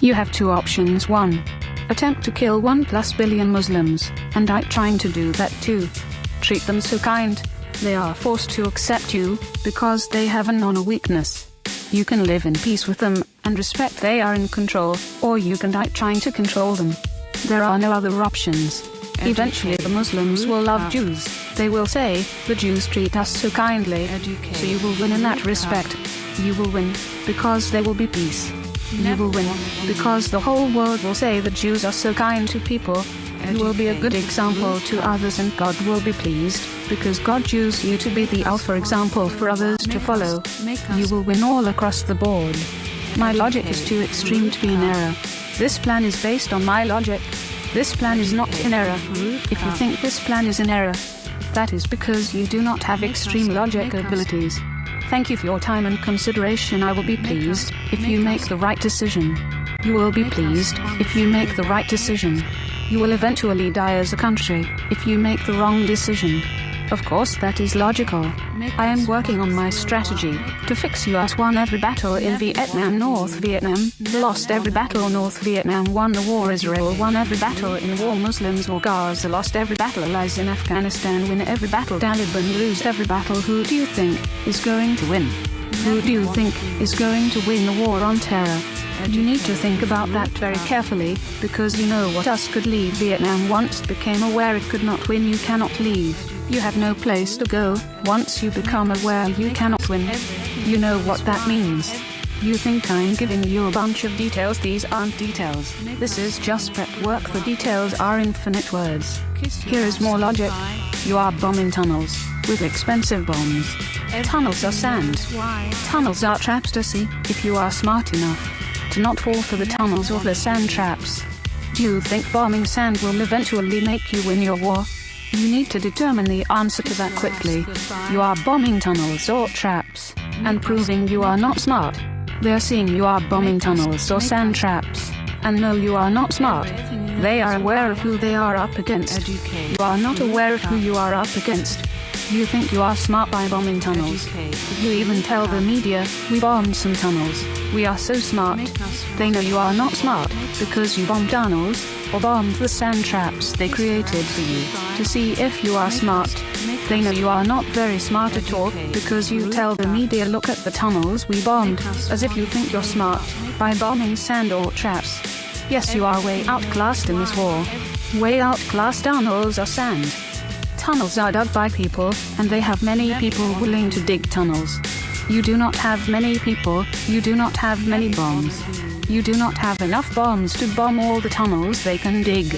You have two options. 1. Attempt to kill 1+ billion Muslims, and I trying to do that too. Treat them so kind. They are forced to accept you, because they have an honor weakness. You can live in peace with them, and respect they are in control, or you can die trying to control them. There are no other options. Eventually the Muslims will love Jews. They will say, the Jews treat us so kindly. So you will win in that respect. You will win, because there will be peace. You will win, because the whole world will say the Jews are so kind to people. You will be a good example to others and God will be pleased, because God chose you to be the alpha example for others to follow. You will win all across the board. My logic is too extreme to be in error. This plan is based on my logic. This plan is not in error. If you think this plan is in error, that is because you do not have extreme logic abilities. Thank you for your time and consideration. I will be pleased if you make the right decision. You will be pleased if you make the right decision. You will eventually die as a country if you make the wrong decision. Of course, that is logical. I am working on my strategy to fix US won every battle in Vietnam. North Vietnam lost every battle. North Vietnam won the war. Israel won every battle in war. Muslims or Gaza lost every battle. Allies in Afghanistan win every battle. Taliban lose every battle. Who do you think is going to win? Who do you think is going to win the war on terror? You need to think about that very carefully, because you know what us could leave. Vietnam once became aware it could not win. You cannot leave. You have no place to go. Once you become aware you cannot win. You know what that means. You think I'm giving you a bunch of details. These aren't details. This is just prep work. The details are infinite words. Here is more logic. You are bombing tunnels with expensive bombs. Tunnels are sand. Tunnels are traps to see if you are smart enough to not fall for the tunnels or the sand traps. Do you think bombing sand will eventually make you win your war? You need to determine the answer to that quickly. You are bombing tunnels or traps, and proving you are not smart. They are seeing you are bombing tunnels or sand traps, and know you are not smart. They are aware of who they are up against. You are not aware of who you are up against. You think you are smart by bombing tunnels. You even tell the media, we bombed some tunnels. We are so smart. They know you are not smart, because you bombed tunnels, or bombed the sand traps they created for you, to see if you are smart. They know you are not very smart at all, because you tell the media look at the tunnels we bombed, as if you think you're smart, by bombing sand or traps. Yes, you are way outclassed in this war. Way outclassed. Tunnels are sand. Tunnels are dug by people, and they have many people willing to dig tunnels. You do not have many people, you do not have many bombs. You do not have enough bombs to bomb all the tunnels they can dig.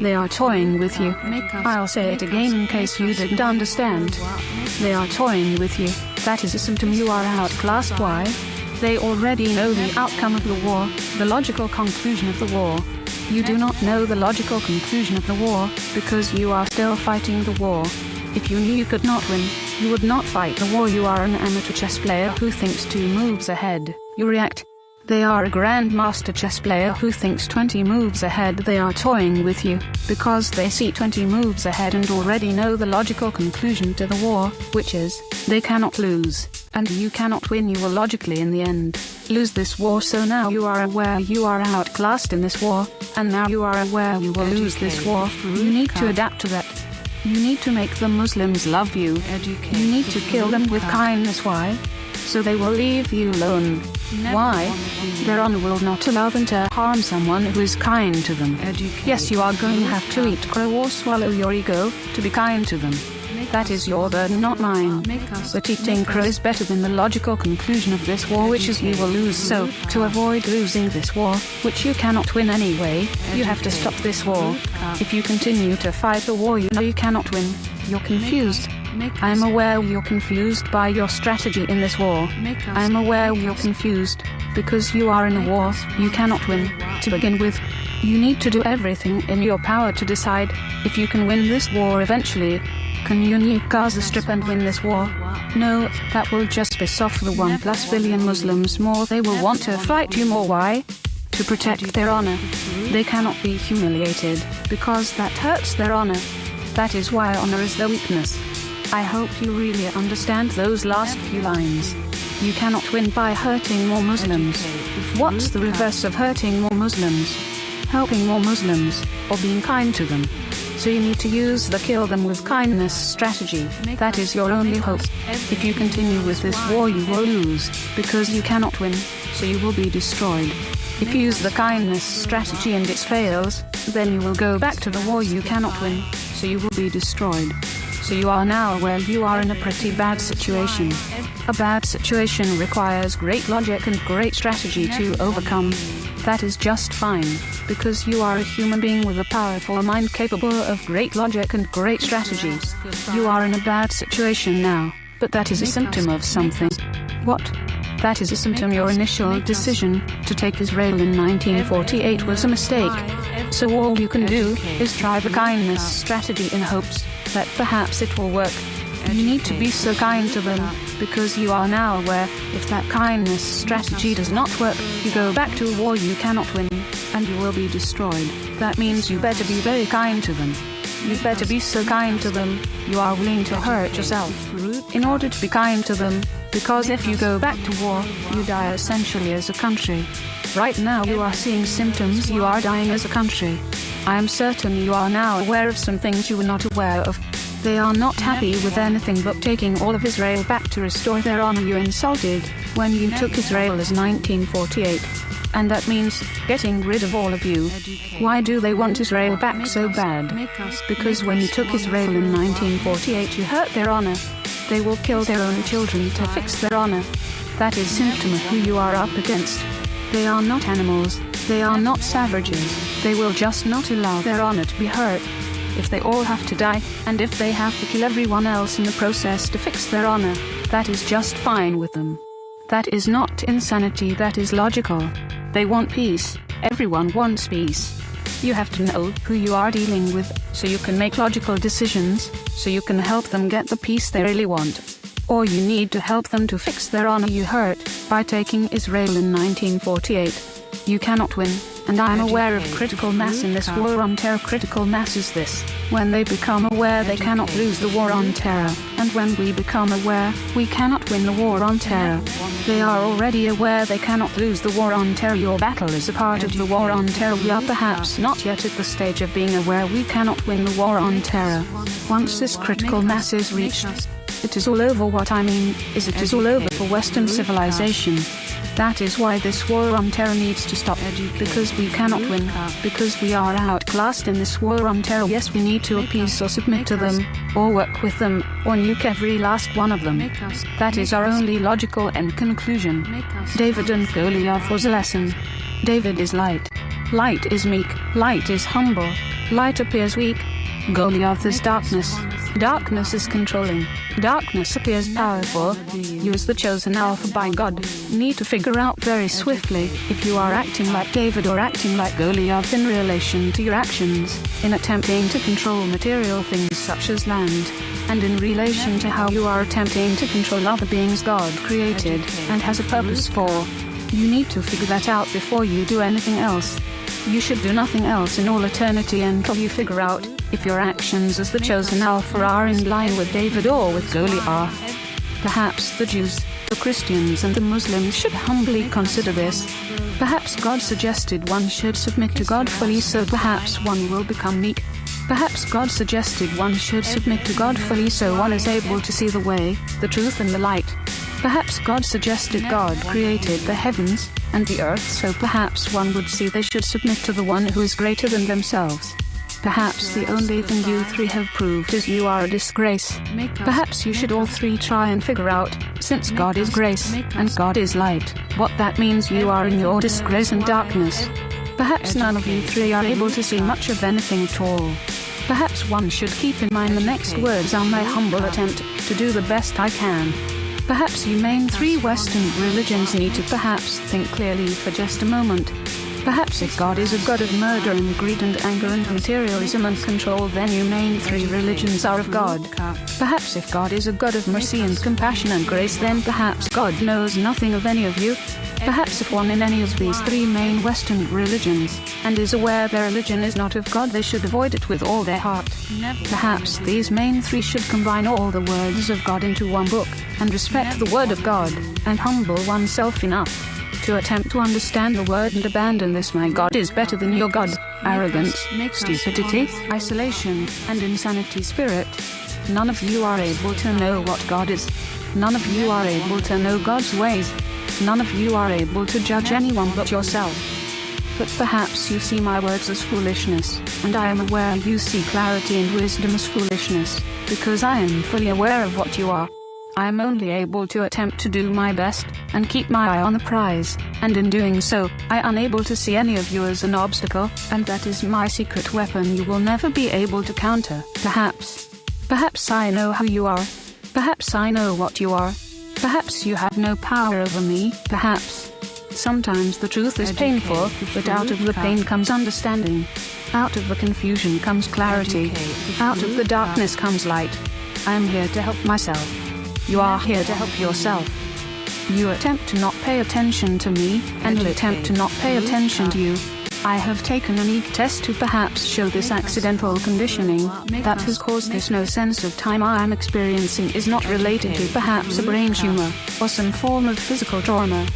They are toying with you. I'll say it again in case you didn't understand. They are toying with you. That is a symptom you are outclassed. Why? They already know the outcome of the war, the logical conclusion of the war. You do not know the logical conclusion of the war, because you are still fighting the war. If you knew you could not win, you would not fight the war. You are an amateur chess player who thinks 2 moves ahead. You react. They are a grandmaster chess player who thinks 20 moves ahead. They are toying with you, because they see 20 moves ahead and already know the logical conclusion to the war, which is, they cannot lose, and you cannot win. You will logically in the end lose this war. So now you are aware you are outclassed in this war, and now you are aware you will lose this war. You need to adapt to that. You need to make the Muslims love you. You need to kill them with kindness. Why? So they will leave you alone. Why? Their honor will not allow them to harm someone who is kind to them. Yes, you are going to have to eat crow or swallow your ego to be kind to them. That is your burden, not mine. But eating crow is better than the logical conclusion of this war, which is you will lose. So, to avoid losing this war, which you cannot win anyway, you have to stop this war. If you continue to fight the war, you know you cannot win. You're confused. I am aware you're confused by your strategy in this war. I am aware you're confused, because you are in a war you cannot win. To begin with, you need to do everything in your power to decide if you can win this war eventually. Can you nuke Gaza Strip and win this war? No, that will just piss off the 1+ billion Muslims more. They will want to fight you more. Why? To protect their honor. They cannot be humiliated, because that hurts their honor. That is why honor is their weakness. I hope you really understand those last few lines. You cannot win by hurting more Muslims. What's the reverse of hurting more Muslims? Helping more Muslims, or being kind to them. So you need to use the kill them with kindness strategy. That is your only hope. If you continue with this war, you will lose, because you cannot win, so you will be destroyed. If you use the kindness strategy and it fails, then you will go back to the war. You cannot win, so you will be destroyed. So you are now where you are in a pretty bad situation. A bad situation requires great logic and great strategy to overcome. That is just fine, because you are a human being with a powerful mind capable of great logic and great strategy. You are in a bad situation now, but that is a symptom of something. What? That is a symptom. Your initial decision to take Israel in 1948 was a mistake. So all you can do is try the kindness strategy in hopes that perhaps it will work. You need to be so kind to them, because you are now aware if that kindness strategy does not work, you go back to a war. You cannot win, and you will be destroyed. That means you better be very kind to them. You better be so kind to them, you are willing to hurt yourself in order to be kind to them, because if you go back to war, you die essentially as a country. Right now you are seeing symptoms. You are dying as a country. I am certain you are now aware of some things you were not aware of. They are not happy with anything but taking all of Israel back to restore their honor. You insulted when you took Israel as 1948. And that means getting rid of all of you. Why do they want Israel back so bad? Because when you took Israel in 1948 you hurt their honor. They will kill their own children to fix their honor. That is symptom of who you are up against. They are not animals. They are not savages. They will just not allow their honor to be hurt. If they all have to die, and if they have to kill everyone else in the process to fix their honor, that is just fine with them. That is not insanity, that is logical. They want peace. Everyone wants peace. You have to know who you are dealing with, so you can make logical decisions, so you can help them get the peace they really want. Or you need to help them to fix their honor you hurt, by taking Israel in 1948. You cannot win, and I am aware of critical mass in this war on terror. Critical mass is this: when they become aware they cannot lose the war on terror, and when we become aware we cannot win the war on terror. They are already aware they cannot lose the war on terror. Your battle is a part of the war on terror. We are perhaps not yet at the stage of being aware we cannot win the war on terror. Once this critical mass is reached, it is all over. What I mean is it is all over for Western civilization. That is why this war on terror needs to stop, because we cannot win, because we are outclassed in this war on terror. Yes, we need to appease or submit to them, or work with them, or nuke every last one of them. That is our only logical end conclusion. David and Goliath was a lesson. David is light. Light is meek. Light is humble. Light appears weak. Goliath is darkness. Darkness is controlling. Darkness appears powerful. You as the chosen alpha by God need to figure out very swiftly if you are acting like David or acting like Goliath in relation to your actions, in attempting to control material things such as land, and in relation to how you are attempting to control other beings God created and has a purpose for. You need to figure that out before you do anything else. You should do nothing else in all eternity until you figure out if your actions as the chosen alpha are in line with David or with Goliath. Perhaps the Jews, the Christians and the Muslims should humbly consider this. Perhaps God suggested one should submit to God fully, so perhaps one will become meek. Perhaps God suggested one should submit to God fully so one is able to see the way, the truth and the light. Perhaps God suggested God created the heavens and the earth, so perhaps one would see they should submit to the one who is greater than themselves. Perhaps the only thing you three have proved is you are a disgrace. Perhaps you should all three try and figure out, since God is grace and God is light, what that means. You are in your disgrace and darkness. Perhaps none of you three are able to see much of anything at all. Perhaps one should keep in mind the next words on my humble attempt to do the best I can. Perhaps you main three Western religions need to perhaps think clearly for just a moment. Perhaps if God is a God of murder and greed and anger and materialism and control, then you main three religions are of God. Perhaps if God is a God of mercy and compassion and grace, then perhaps God knows nothing of any of you. Perhaps if one in any of these three main Western religions, and is aware their religion is not of God, they should avoid it with all their heart. Perhaps these main three should combine all the words of God into one book, and respect the word of God, and humble oneself enough to attempt to understand the word and abandon this "my God is better than your God" arrogance, stupidity, isolation, and insanity spirit. None of you are able to know what God is. None of you are able to know God's ways. None of you are able to judge anyone but yourself. But perhaps you see my words as foolishness, and I am aware you see clarity and wisdom as foolishness, because I am fully aware of what you are. I am only able to attempt to do my best, and keep my eye on the prize, and in doing so, I am unable to see any of you as an obstacle, and that is my secret weapon you will never be able to counter. Perhaps I know who you are. Perhaps I know what you are. Perhaps you have no power over me. Perhaps. Sometimes the truth is painful, but out of the pain comes understanding. Out of the confusion comes clarity. Out of the darkness comes light. I am here to help myself. You are here to help yourself. You attempt to not pay attention to me, and will attempt to not pay attention to you. I have taken an EEG test to perhaps show this accidental conditioning that has caused this no sense of time I am experiencing is not related to perhaps a brain tumor, or some form of physical trauma.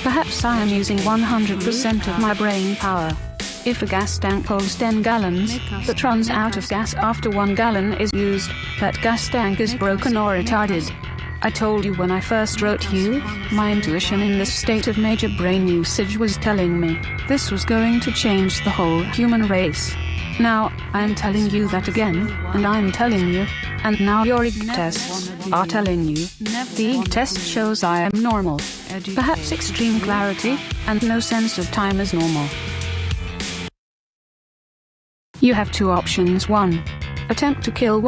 Perhaps I am using 100% of my brain power. If a gas tank holds 10 gallons, but runs out of gas after 1 gallon is used, that gas tank is broken or retarded. I told you when I first wrote you, my intuition in this state of major brain usage was telling me this was going to change the whole human race. Now, I am telling you that again, and I am telling you, and now your EEG tests are telling you. The EEG test shows I am normal. Perhaps extreme clarity, and no sense of time is normal. You have two options. 1. Attempt to kill one